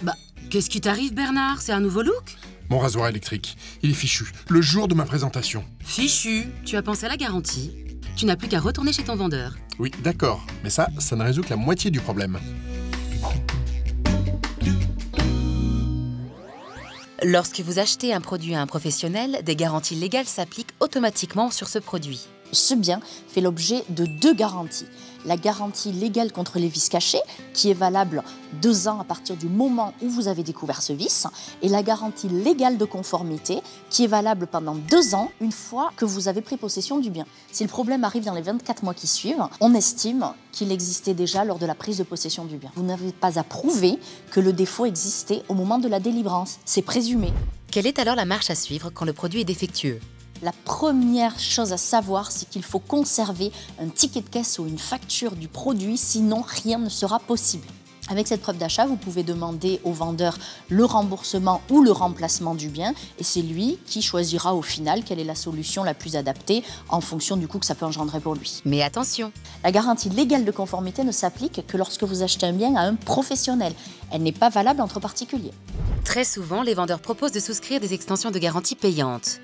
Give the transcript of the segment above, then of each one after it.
Bah, qu'est-ce qui t'arrive, Bernard? C'est un nouveau look? Mon rasoir électrique, il est fichu, le jour de ma présentation. Fichu? Tu as pensé à la garantie? Tu n'as plus qu'à retourner chez ton vendeur. Oui, d'accord, mais ça ne résout que la moitié du problème. Lorsque vous achetez un produit à un professionnel, des garanties légales s'appliquent automatiquement sur ce produit. Ce bien fait l'objet de 2 garanties. La garantie légale contre les vis cachés, qui est valable 2 ans à partir du moment où vous avez découvert ce vice, et la garantie légale de conformité, qui est valable pendant 2 ans, une fois que vous avez pris possession du bien. Si le problème arrive dans les 24 mois qui suivent, on estime qu'il existait déjà lors de la prise de possession du bien. Vous n'avez pas à prouver que le défaut existait au moment de la délivrance, c'est présumé. Quelle est alors la marche à suivre quand le produit est défectueux? La première chose à savoir, c'est qu'il faut conserver un ticket de caisse ou une facture du produit, sinon rien ne sera possible. Avec cette preuve d'achat, vous pouvez demander au vendeur le remboursement ou le remplacement du bien et c'est lui qui choisira au final quelle est la solution la plus adaptée en fonction du coût que ça peut engendrer pour lui. Mais attention, la garantie légale de conformité ne s'applique que lorsque vous achetez un bien à un professionnel. Elle n'est pas valable entre particuliers. Très souvent, les vendeurs proposent de souscrire des extensions de garantie payantes.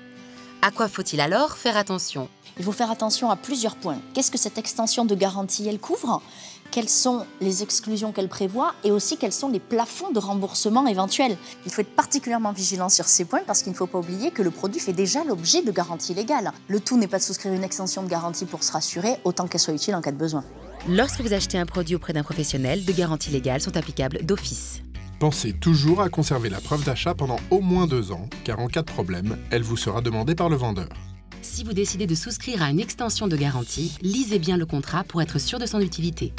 À quoi faut-il alors faire attention? Il faut faire attention à plusieurs points. Qu'est-ce que cette extension de garantie elle couvre? Quelles sont les exclusions qu'elle prévoit? Et aussi quels sont les plafonds de remboursement éventuels? Il faut être particulièrement vigilant sur ces points parce qu'il ne faut pas oublier que le produit fait déjà l'objet de garanties légales. Le tout n'est pas de souscrire une extension de garantie pour se rassurer, autant qu'elle soit utile en cas de besoin. Lorsque vous achetez un produit auprès d'un professionnel, des garanties légales sont applicables d'office. Pensez toujours à conserver la preuve d'achat pendant au moins 2 ans, car en cas de problème, elle vous sera demandée par le vendeur. Si vous décidez de souscrire à une extension de garantie, lisez bien le contrat pour être sûr de son utilité.